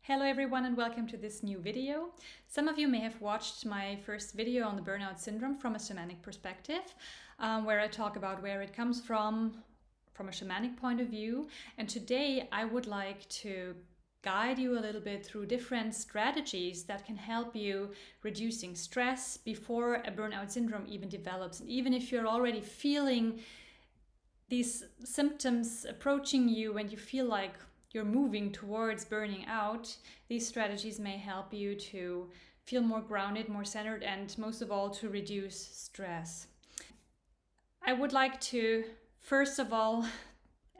Hello everyone and welcome to this new video. Some of you may have watched my first video on the burnout syndrome from a shamanic perspective, where I talk about where it comes from a shamanic point of view. And today I would like to guide you a little bit through different strategies that can help you reducing stress before a burnout syndrome even develops. And even if you're already feeling these symptoms approaching you and you feel like you're moving towards burning out, these strategies may help you to feel more grounded, more centered, and most of all, to reduce stress. I would like to, first of all,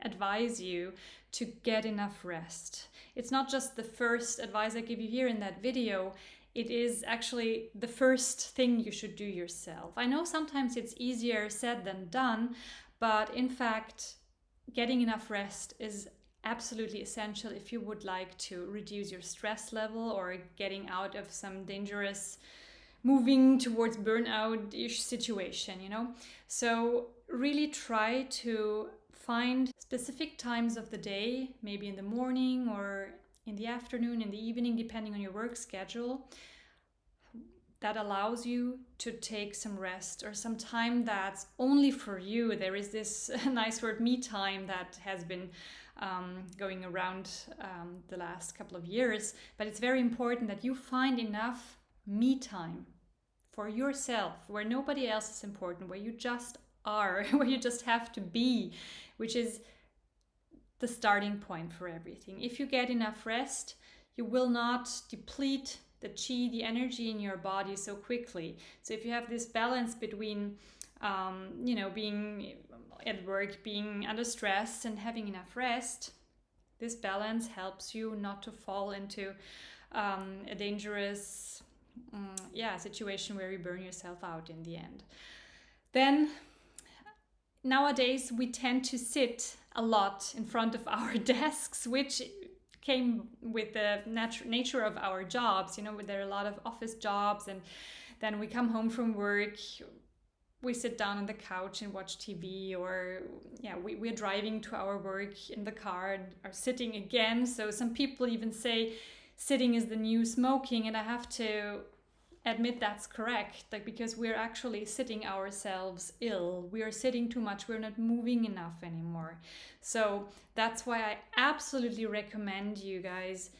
advise you to get enough rest. It's not just the first advice I give you here in that video, it is actually the first thing you should do yourself. I know sometimes it's easier said than done, but in fact, getting enough rest is absolutely essential if you would like to reduce your stress level or getting out of some dangerous moving towards burnout-ish situation, So really try to find specific times of the day, maybe in the morning or in the afternoon, in the evening, depending on your work schedule, that allows you to take some rest or some time that's only for you. There is this nice word, me time, that has been going around the last couple of years, but it's very important that you find enough me time for yourself, where nobody else is important, where you just are, where you just have to be, which is the starting point for everything. If you get enough rest, you will not deplete the chi, the energy in your body so quickly. So if you have this balance between being at work, being under stress and having enough rest, this balance helps you not to fall into a dangerous situation where you burn yourself out in the end. Then nowadays we tend to sit a lot in front of our desks, which came with the nature of our jobs. There are a lot of office jobs, and then we come home from work, we sit down on the couch and watch TV, or we're driving to our work in the car and are sitting again. So some people even say sitting is the new smoking, and I have to admit that's correct, because we're actually sitting ourselves ill. We are sitting too much, we're not moving enough anymore. So that's why I absolutely recommend you guys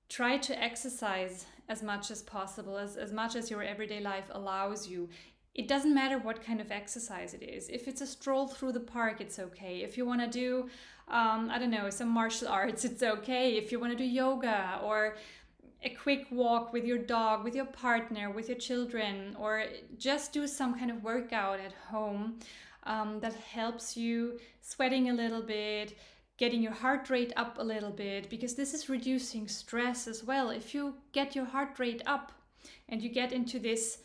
try to exercise as much as possible, as much as your everyday life allows you. It doesn't matter what kind of exercise it is. If it's a stroll through the park, it's okay. If you want to do, some martial arts, it's okay. If you want to do yoga or a quick walk with your dog, with your partner, with your children, or just do some kind of workout at home that helps you sweating a little bit, getting your heart rate up a little bit, because this is reducing stress as well. If you get your heart rate up and you get into this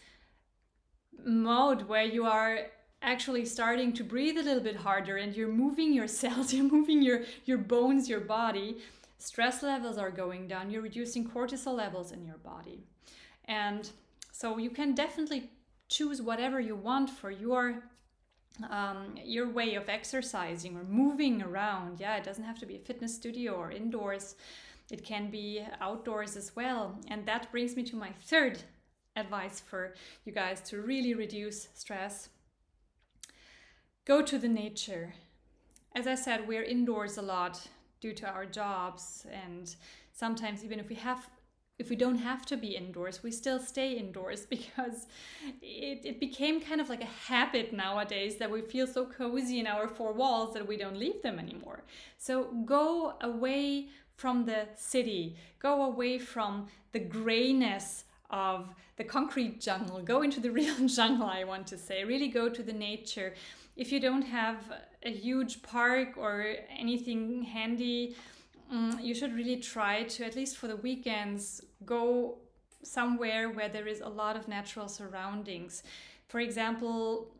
mode where you are actually starting to breathe a little bit harder and you're moving your cells, you're moving your bones, your body, stress levels are going down, you're reducing cortisol levels in your body. And so you can definitely choose whatever you want for your way of exercising or moving around. It doesn't have to be a fitness studio or indoors. It can be outdoors as well. And that brings me to my third advice for you guys to really reduce stress. Go to the nature. As I said, we're indoors a lot due to our jobs, and sometimes even if we don't have to be indoors, we still stay indoors, because it became kind of like a habit nowadays that we feel so cozy in our four walls that we don't leave them anymore. So go away from the city, go away from the grayness of the concrete jungle, go into the real jungle, I want to say. Really go to the nature. If you don't have a huge park or anything handy, you should really try to, at least for the weekends, go somewhere where there is a lot of natural surroundings. For example,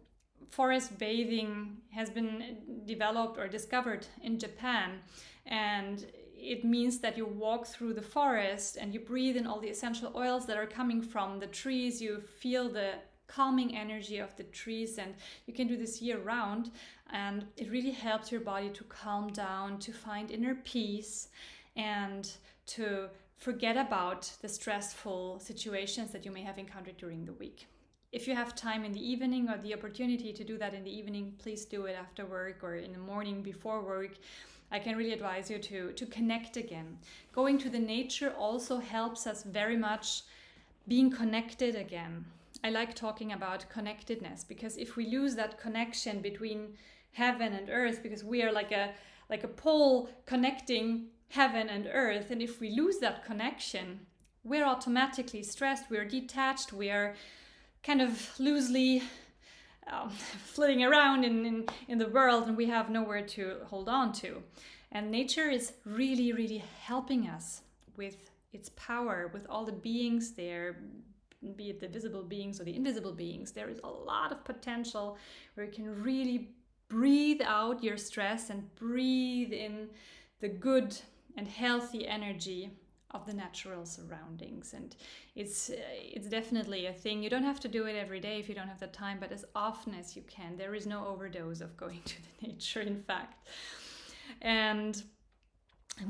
forest bathing has been developed or discovered in Japan, and it means that you walk through the forest and you breathe in all the essential oils that are coming from the trees. You feel the calming energy of the trees, and you can do this year round, and it really helps your body to calm down, to find inner peace, and to forget about the stressful situations that you may have encountered during the week. If you have time in the evening or the opportunity to do that in the evening, please do it after work or in the morning before work. I can really advise you to connect again. Going to the nature also helps us very much being connected again. I like talking about connectedness, because if we lose that connection between heaven and earth, because we are like a pole connecting heaven and earth, and if we lose that connection, we're automatically stressed, we're detached, we are kind of loosely flitting around in the world, and we have nowhere to hold on to. And nature is really, really helping us with its power, with all the beings there, be it the visible beings or the invisible beings. There is a lot of potential where you can really breathe out your stress and breathe in the good and healthy energy of the natural surroundings. And it's definitely a thing. You don't have to do it every day if you don't have the time, but as often as you can. There is no overdose of going to the nature, in fact. And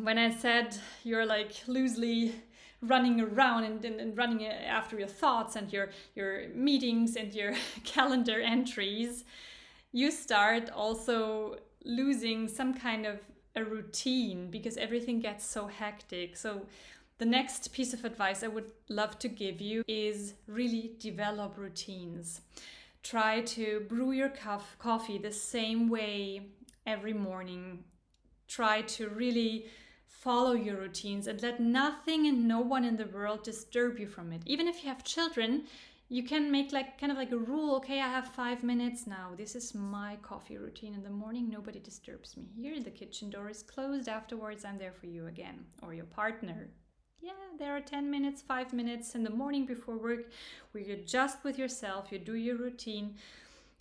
when I said you're like loosely running around and running after your thoughts and your meetings and your calendar entries, you start also losing some kind of a routine, because everything gets so hectic. So the next piece of advice I would love to give you is really develop routines. Try to brew your coffee the same way every morning. Try to really follow your routines and let nothing and no one in the world disturb you from it. Even if you have children, you can make like kind of like a rule. Okay, I have 5 minutes now. This is my coffee routine in the morning. Nobody disturbs me here. The kitchen door is closed. Afterwards, I'm there for you again, or your partner. Yeah, there are 10 minutes, 5 minutes in the morning before work where you're just with yourself. You do your routine.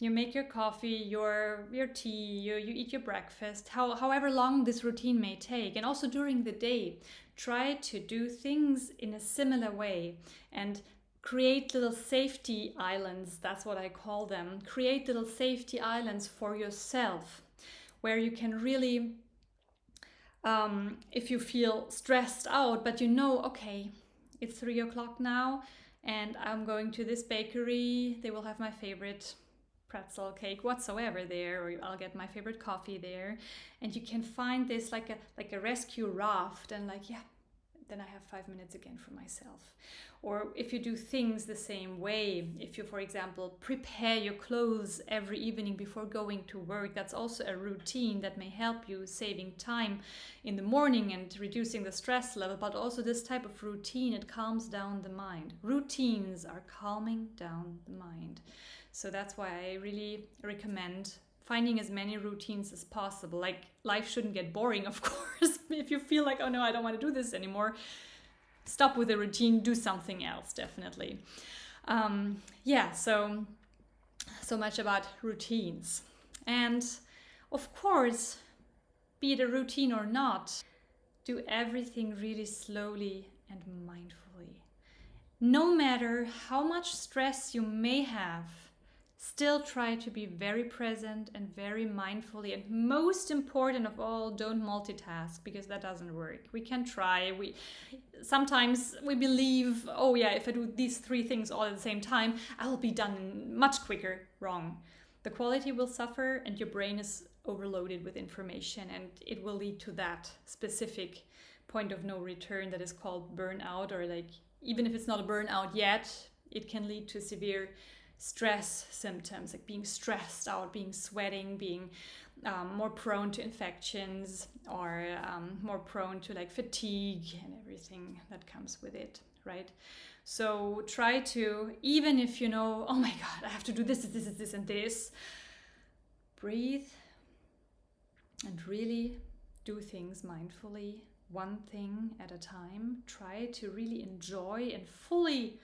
You make your coffee, your tea, you eat your breakfast, however long this routine may take. And also during the day, try to do things in a similar way and create little safety islands. That's what I call them. Create little safety islands for yourself where you can really, if you feel stressed out, but you know, okay, it's 3 o'clock now and I'm going to this bakery. They will have my favorite pretzel cake whatsoever there, or I'll get my favorite coffee there, and you can find this like a rescue raft, and like, yeah, then I have 5 minutes again for myself. Or if you do things the same way, if you, for example, prepare your clothes every evening before going to work, that's also a routine that may help you saving time in the morning and reducing the stress level. But also this type of routine, it calms down the mind. Routines are calming down the mind. So that's why I really recommend finding as many routines as possible. Like, life shouldn't get boring, of course. If you feel like, oh no, I don't want to do this anymore, stop with the routine, do something else, definitely. So much about routines. And of course, be it a routine or not, do everything really slowly and mindfully. No matter how much stress you may have, still try to be very present and very mindfully. And most important of all, don't multitask, because that doesn't work. We can try. Sometimes we believe, oh yeah, if I do these 3 things all at the same time, I will be done much quicker. Wrong. The quality will suffer and your brain is overloaded with information, and it will lead to that specific point of no return that is called burnout, or like, even if it's not a burnout yet, it can lead to severe stress symptoms, like being stressed out, being sweating, being more prone to infections, or more prone to like fatigue and everything that comes with it, right? So try to, even if you know, oh my God, I have to do this, and this, breathe and really do things mindfully, one thing at a time. Try to really enjoy and fully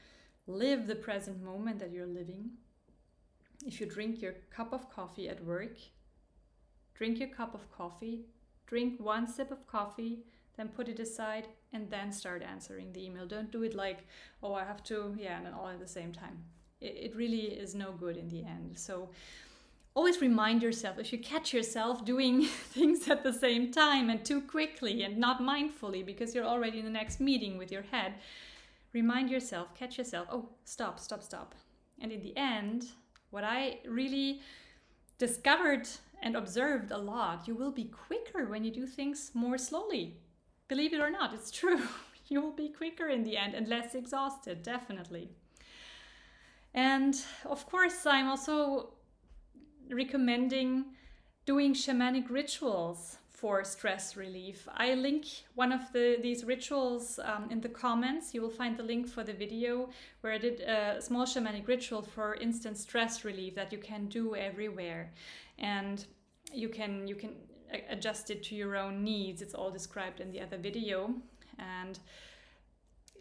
live the present moment that you're living. If you drink your cup of coffee at work, drink your cup of coffee, drink 1 sip of coffee, then put it aside, and then start answering the email. Don't do it like, oh, I have to, and then all at the same time. It really is no good in the end. So always remind yourself, if you catch yourself doing things at the same time and too quickly and not mindfully because you're already in the next meeting with your head, remind yourself, catch yourself, oh, stop, stop, stop. And in the end, what I really discovered and observed a lot, you will be quicker when you do things more slowly. Believe it or not, it's true. You will be quicker in the end and less exhausted, definitely. And of course, I'm also recommending doing shamanic rituals for stress relief. I link one of these rituals in the comments. You will find the link for the video where I did a small shamanic ritual for instant stress relief that you can do everywhere. And you can adjust it to your own needs. It's all described in the other video. And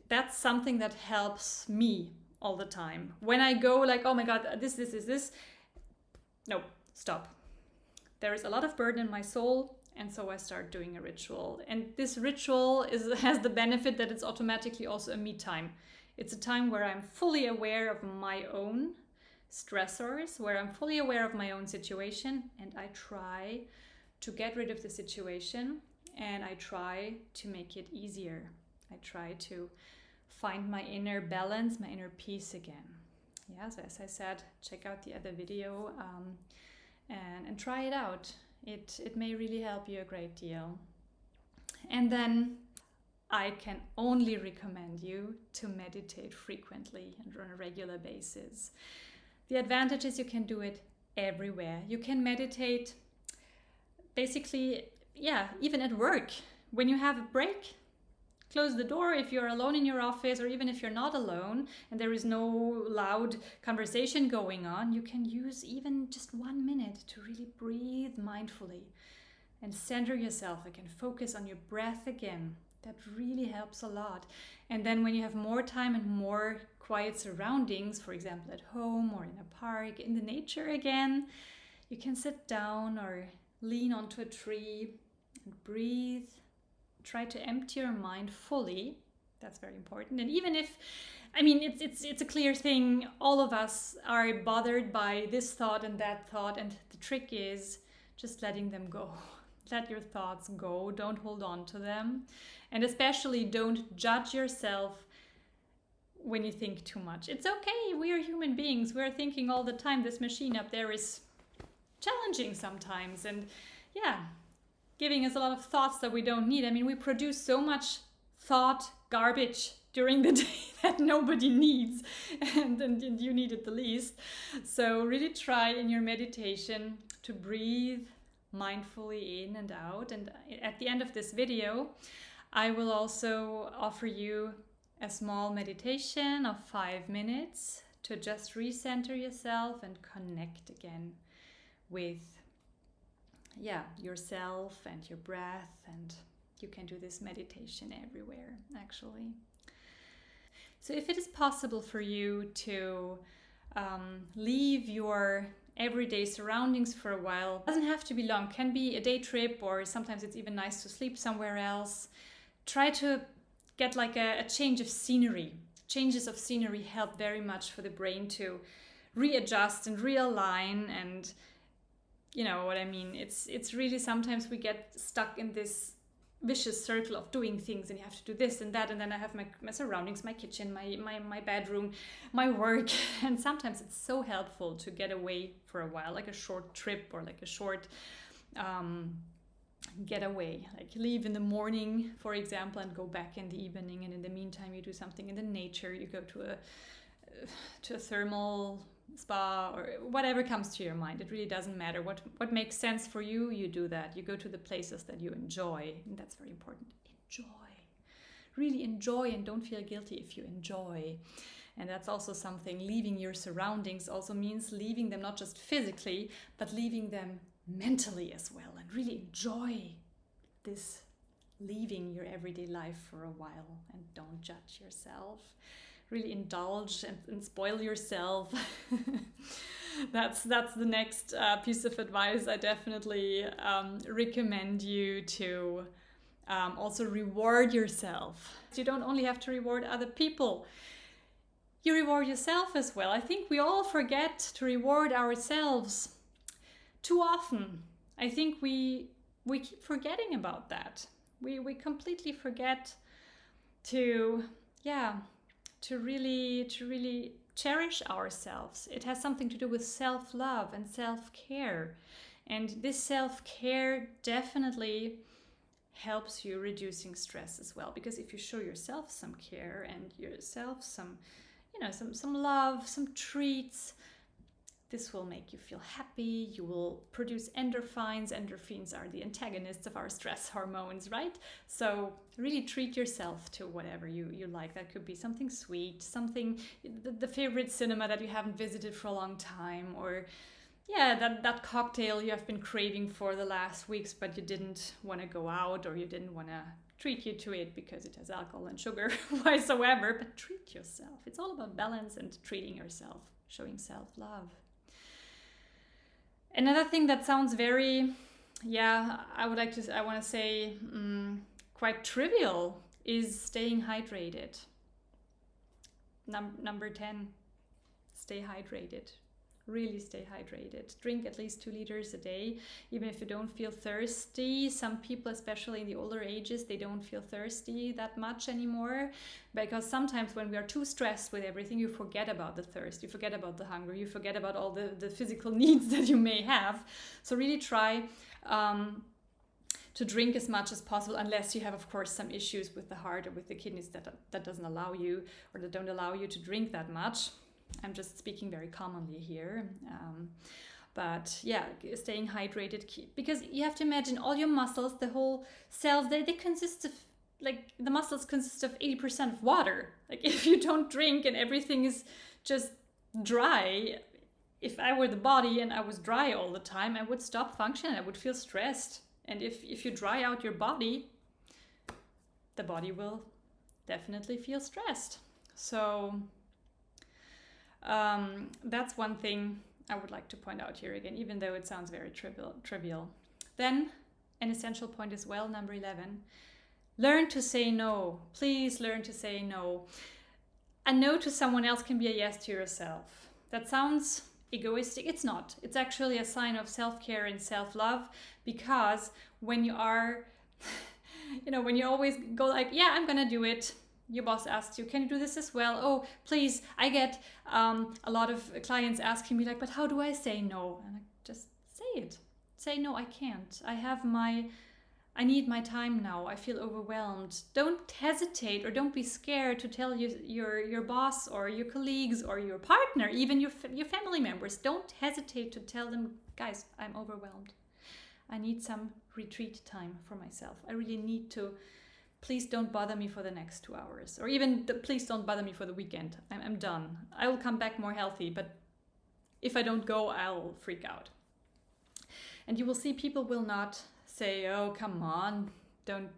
that's something that helps me all the time. When I go like, oh my God, this, no, stop. There is a lot of burden in my soul, and so I start doing a ritual. And this ritual has the benefit that it's automatically also a me time. It's a time where I'm fully aware of my own stressors, where I'm fully aware of my own situation, and I try to get rid of the situation, and I try to make it easier. I try to find my inner balance, my inner peace again. Yeah, so as I said, check out the other video and try it out. It may really help you a great deal. And then I can only recommend you to meditate frequently and on a regular basis. The advantage is you can do it everywhere. You can meditate basically, even at work. When you have a break, close the door if you're alone in your office, or even if you're not alone and there is no loud conversation going on, you can use even just 1 minute to really breathe mindfully and center yourself again, focus on your breath again. That really helps a lot. And then when you have more time and more quiet surroundings, for example at home or in a park, in the nature again, you can sit down or lean onto a tree and breathe. Try to empty your mind fully. That's very important. And even if, it's a clear thing, all of us are bothered by this thought and that thought, and the trick is just letting them go. Let your thoughts go. Don't hold on to them. And especially don't judge yourself when you think too much. It's okay. We are human beings. We're thinking all the time. This machine up there is challenging sometimes. And giving us a lot of thoughts that we don't need. We produce so much thought garbage during the day that nobody needs, and you need it the least. So really try in your meditation to breathe mindfully in and out. And at the end of this video, I will also offer you a small meditation of 5 minutes to just recenter yourself and connect again with yourself and your breath. And you can do this meditation everywhere, actually. So if it is possible for you to leave your everyday surroundings for a while, it doesn't have to be long, can be a day trip, or sometimes it's even nice to sleep somewhere else. Try to get like a change of scenery. Changes of scenery help very much for the brain to readjust and realign. And you know what I mean? It's really, sometimes we get stuck in this vicious circle of doing things, and you have to do this and that, and then I have my surroundings, my kitchen, my bedroom, my work, and sometimes it's so helpful to get away for a while, like a short trip or like a short getaway, like leave in the morning, for example, and go back in the evening, and in the meantime you do something in the nature. You go to a thermal spa or whatever comes to your mind. It really doesn't matter. What makes sense for you, you do that. You go to the places that you enjoy, and that's very important. Enjoy. Really enjoy, and don't feel guilty if you enjoy. And that's also something. Leaving your surroundings also means leaving them not just physically, but leaving them mentally as well, and really enjoy this leaving your everyday life for a while, and don't judge yourself. Really indulge and spoil yourself. That's the next piece of advice. I definitely recommend you to also reward yourself. You don't only have to reward other people, you reward yourself as well. I think we all forget to reward ourselves too often, I think we keep forgetting about that. We completely forget to really cherish ourselves. It has something to do with self-love and self-care. And this self-care definitely helps you reducing stress as well, because if you show yourself some care and yourself some love, some treats, this will make you feel happy. You will produce endorphins. Endorphins are the antagonists of our stress hormones, right? So really treat yourself to whatever you like. That could be something sweet, something, the favorite cinema that you haven't visited for a long time, or that cocktail you have been craving for the last weeks, but you didn't want to go out, or you didn't want to treat you to it because it has alcohol and sugar whatsoever. But treat yourself. It's all about balance and treating yourself, showing self-love. Another thing that sounds very, I want to say quite trivial is staying hydrated. Number 10, stay hydrated. Really stay hydrated. Drink at least 2 liters a day, even if you don't feel thirsty. Some people, especially in the older ages, they don't feel thirsty that much anymore, because sometimes when we are too stressed with everything, you forget about the thirst, you forget about the hunger, you forget about all the physical needs that you may have. So really try to drink as much as possible, unless you have, of course, some issues with the heart or with the kidneys that doesn't allow you, or that don't allow you to drink that much. I'm just speaking very commonly here. But staying hydrated, because you have to imagine all your muscles, the whole cells, they consist of, like, the muscles consist of 80% of water. Like, if you don't drink and everything is just dry, if I were the body and I was dry all the time, I would stop functioning. I would feel stressed. And if you dry out your body, the body will definitely feel stressed. So that's one thing I would like to point out here again, even though it sounds very trivial. Then an essential point as well, number 11, learn to say no. Please learn to say no. A no to someone else can be a yes to yourself. That sounds egoistic. It's not. It's actually a sign of self-care and self-love, because when you are, when you always go like, I'm gonna do it, your boss asks you, can you do this as well? Oh, please. I get a lot of clients asking me like, but how do I say no? And I just say it. Say, no, I can't. I need my time now. I feel overwhelmed. Don't hesitate, or don't be scared to tell your boss or your colleagues or your partner, even your family members. Don't hesitate to tell them, guys, I'm overwhelmed. I need some retreat time for myself. I really need to. Please don't bother me for the next 2 hours, or even please don't bother me for the weekend. I'm done. I will come back more healthy, but if I don't go, I'll freak out. And you will see people will not say, oh, come on, don't,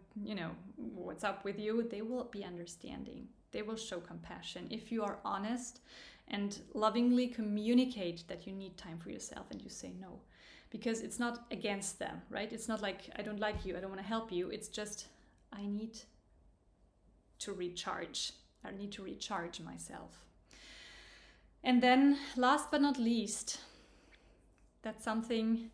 what's up with you? They will be understanding. They will show compassion if you are honest and lovingly communicate that you need time for yourself and you say no. Because it's not against them, right? It's not like, I don't like you, I don't want to help you. It's just, I need to recharge. I need to recharge myself. And then last but not least, that's something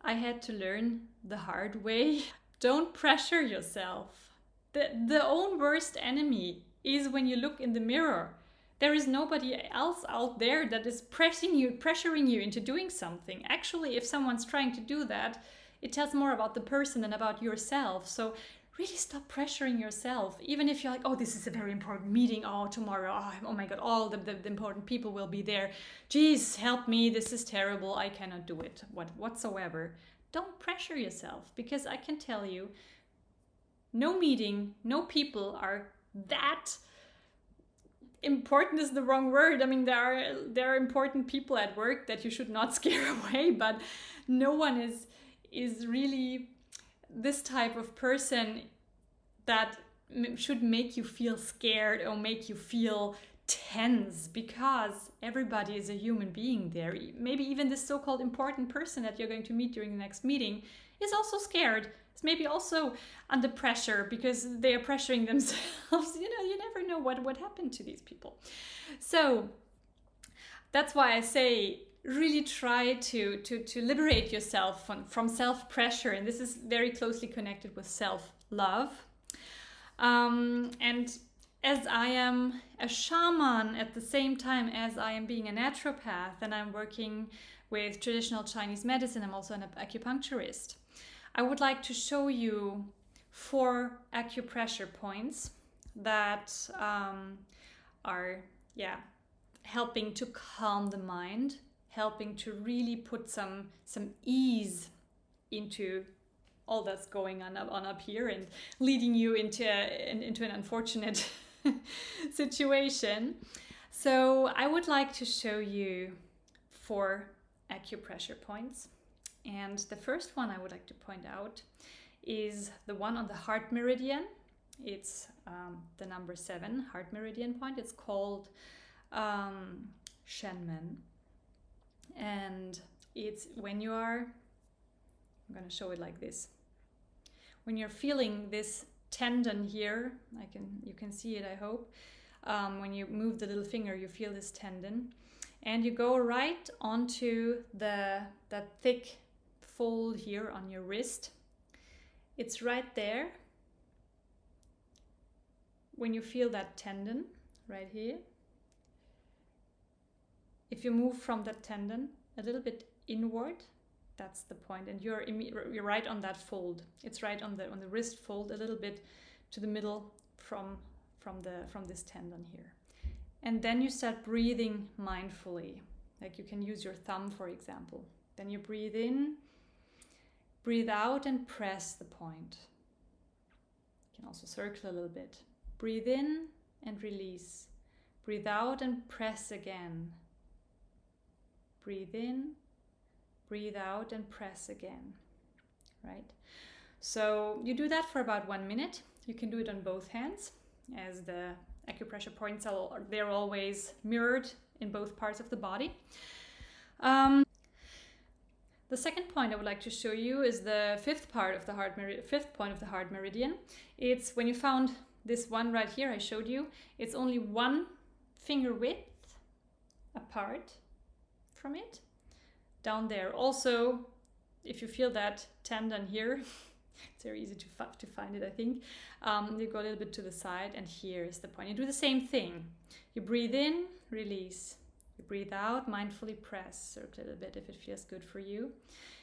I had to learn the hard way. Don't pressure yourself. The own worst enemy is when you look in the mirror. There is nobody else out there that is pressuring you into doing something. Actually, if someone's trying to do that, it tells more about the person than about yourself. So really stop pressuring yourself. Even if you're like, oh, this is a very important meeting. Oh, tomorrow. Oh my God, all the important people will be there. Jeez, help me. This is terrible. I cannot do it whatsoever. Don't pressure yourself, because I can tell you, no meeting, no people are that important is the wrong word. I mean, there are important people at work that you should not scare away, but no one is really this type of person that should make you feel scared or make you feel tense, because everybody is a human being there. Maybe even this so-called important person that you're going to meet during the next meeting is also scared. It's maybe also under pressure because they are pressuring themselves. You never know what happened to these people. So that's why I say really try to liberate yourself from self-pressure, and this is very closely connected with self-love. And as I am a shaman at the same time as I am being a naturopath and I'm working with traditional Chinese medicine, I'm also an acupuncturist. I would like to show you 4 acupressure points that are helping to calm the mind, helping to really put some ease into all that's going on up here and leading you into an unfortunate situation. So I would like to show you 4 acupressure points. And the first one I would like to point out is the one on the heart meridian. It's the number 7 heart meridian point. It's called Shamanic. And it's when you are, I'm going to show it like this. When you're feeling this tendon here, you can see it, I hope. When you move the little finger, you feel this tendon. And you go right onto that thick fold here on your wrist. It's right there. When you feel that tendon right here, if you move from that tendon a little bit inward, that's the point, and you're right on that fold. It's right on the wrist fold, a little bit to the middle from this tendon here. And then you start breathing mindfully. Like you can use your thumb, for example. Then you breathe in, breathe out, and press the point. You can also circle a little bit. Breathe in and release. Breathe out and press again. Breathe in, breathe out, and press again, right? So you do that for about 1 minute. You can do it on both hands, as the acupressure points they're always mirrored in both parts of the body. The second point I would like to show you is the 5th point of the heart meridian. It's when you found this one right here I showed you. It's only 1 finger width apart from it, down there. Also, if you feel that tendon here, it's very easy to find it, I think. You go a little bit to the side, and here is the point. You do the same thing. You breathe in, release. You breathe out, mindfully press, circle a little bit if it feels good for you.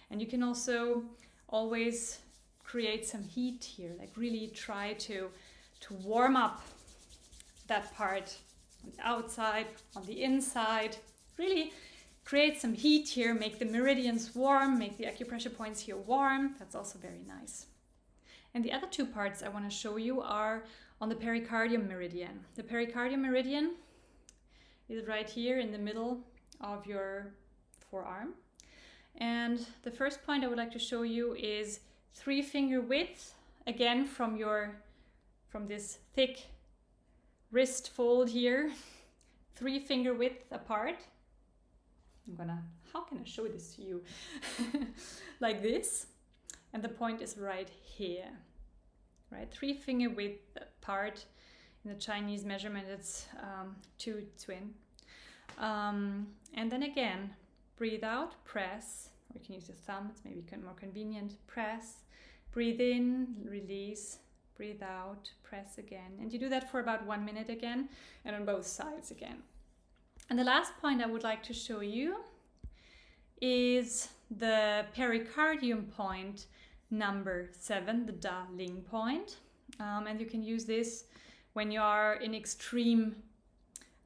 And you can also always create some heat here, like really try to warm up that part on the outside, on the inside. Really create some heat here, make the meridians warm, make the acupressure points here warm. That's also very nice. And the other 2 parts I want to show you are on the pericardium meridian. The pericardium meridian is right here in the middle of your forearm. And the first point I would like to show you is 3 finger width, again from this thick wrist fold here, 3 finger width apart. How can I show this to you? Like this. And the point is right here, right? 3 finger width apart. In the Chinese measurement, it's 2 twin. And then again, breathe out, press, or you can use your thumb, it's maybe more convenient. Press, breathe in, release, breathe out, press again. And you do that for about 1 minute again, and on both sides again. And the last point I would like to show you is the pericardium point number 7, the Da Ling point. And you can use this when you are in extreme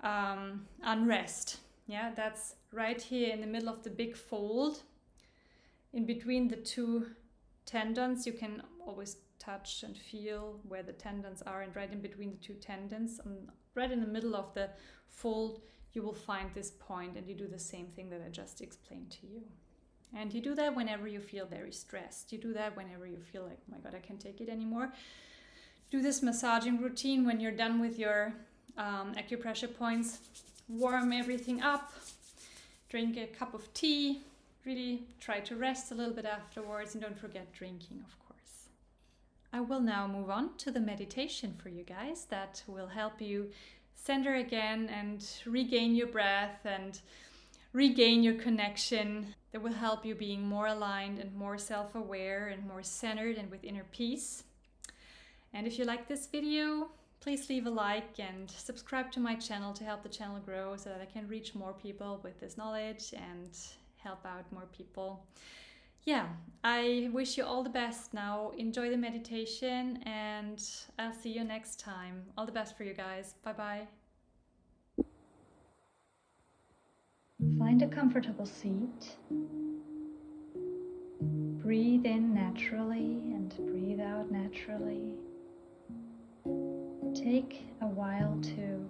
unrest. Yeah, that's right here in the middle of the big fold. In between the 2 tendons, you can always touch and feel where the tendons are, and right in between the 2 tendons, right in the middle of the fold, you will find this point, and you do the same thing that I just explained to you. And you do that whenever you feel very stressed. You do that whenever you feel like, oh my God, I can't take it anymore. Do this massaging routine when you're done with your acupressure points. Warm everything up. Drink a cup of tea. Really try to rest a little bit afterwards, and don't forget drinking, of course. I will now move on to the meditation for you guys that will help you center again and regain your breath and regain your connection, that will help you being more aligned and more self-aware and more centered and with inner peace. And if you like this video, please leave a like and subscribe to my channel to help the channel grow so that I can reach more people with this knowledge and help out more people. Yeah, I wish you all the best now. Enjoy the meditation and I'll see you next time. All the best for you guys. Bye-bye. Find a comfortable seat. Breathe in naturally and breathe out naturally. Take a while to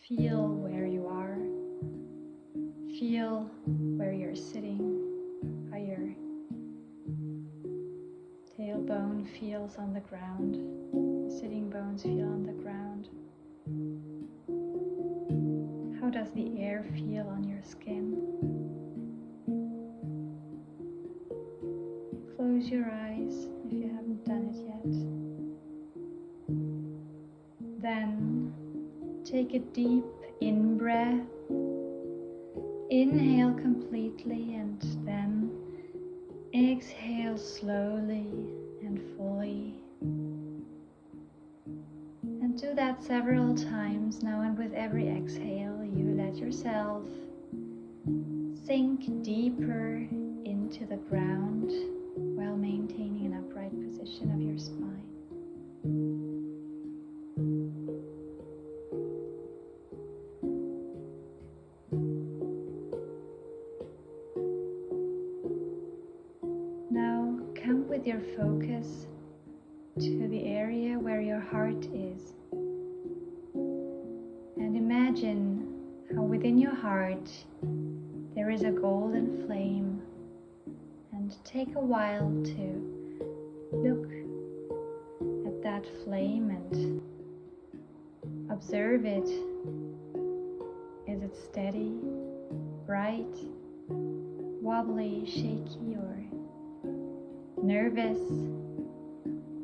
feel where you are. Feel where you're sitting, how your tailbone feels on the ground, sitting bones feel on the ground. How does the air feel on your skin? Close your eyes if you haven't done it yet. Then take a deep in-breath. Inhale completely and then exhale slowly and fully. And do that several times now, and with every exhale you let yourself sink deeper into the ground while maintaining an upright position of your spine. Now come with your focus to the area where your heart is. And imagine how within your heart there is a golden flame. And take a while to look at that flame and observe it. Is it steady, bright, wobbly, shaky, or nervous?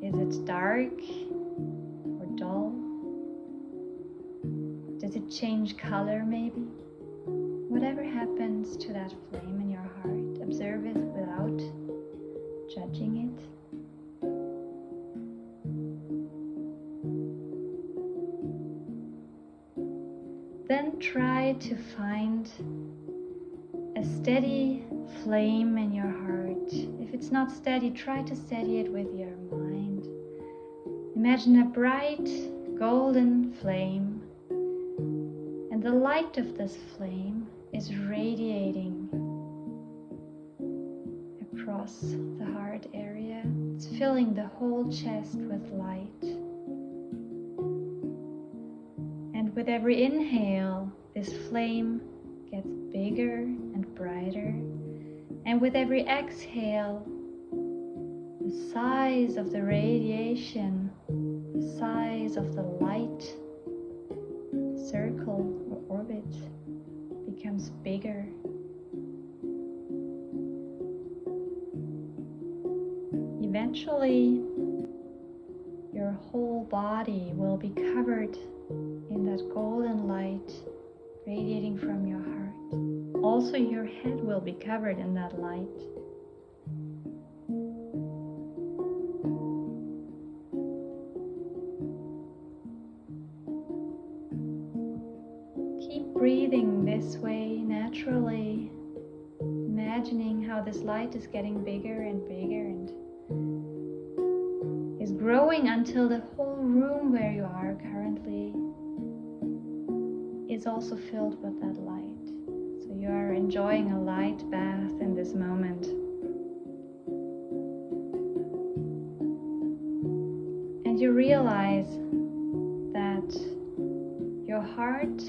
Is it dark or dull? Does it change color maybe? Whatever happens to that flame in your heart, observe it without judging it. Then try to find a steady flame in your heart. If it's not steady, try to steady it with your mind. Imagine a bright golden flame, and the light of this flame is radiating across the heart area. It's filling the whole chest with light. And with every inhale, this flame gets bigger and brighter. And with every exhale, the size of the radiation, the size of the light circle or orbit becomes bigger. Eventually, your whole body will be covered in that golden light radiating from your heart. Also, your head will be covered in that light. Keep breathing this way naturally, imagining how this light is getting bigger and bigger and is growing until the whole room where you are currently is also filled with that light. So you are enjoying a light bath in this moment. And you realize that your heart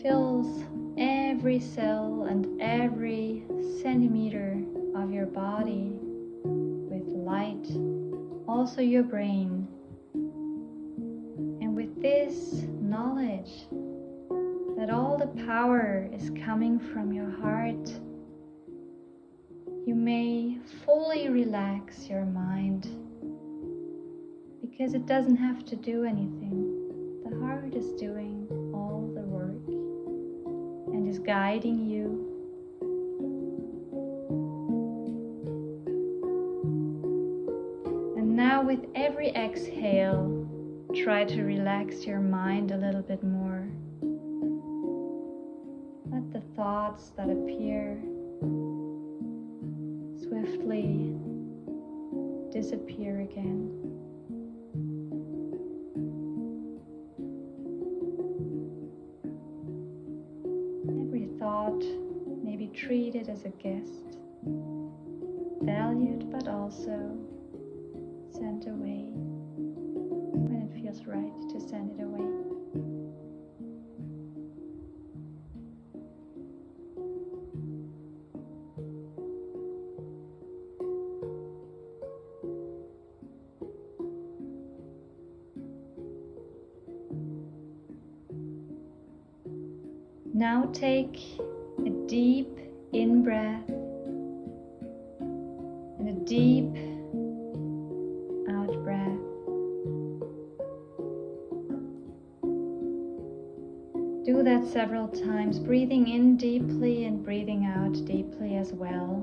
fills every cell and every centimeter of your body with light, also your brain. And with this knowledge that all the power is coming from your heart, you may fully relax your mind, because it doesn't have to do anything. The heart is doing all the work. and is guiding you. And now with every exhale, try to relax your mind a little bit more. Let the thoughts that appear swiftly disappear again. Every thought may be treated as a guest, valued but also sent away when it feels right to send it away. Now take a deep in-breath and a deep out-breath. Do that several times, breathing in deeply and breathing out deeply as well.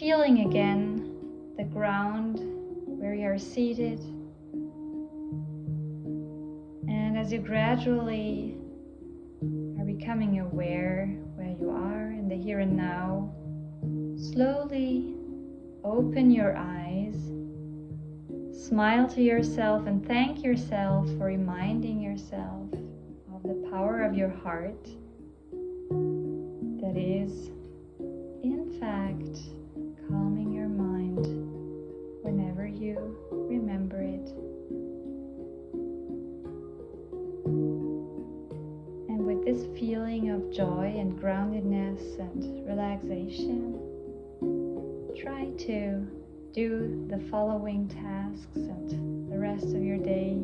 Feeling again the ground where you are seated. And as you gradually are becoming aware where you are in the here and now, slowly open your eyes, smile to yourself and thank yourself for reminding yourself of the power of your heart that is, in fact, calming your mind whenever you remember it. And with this feeling of joy and groundedness and relaxation, try to do the following tasks and the rest of your day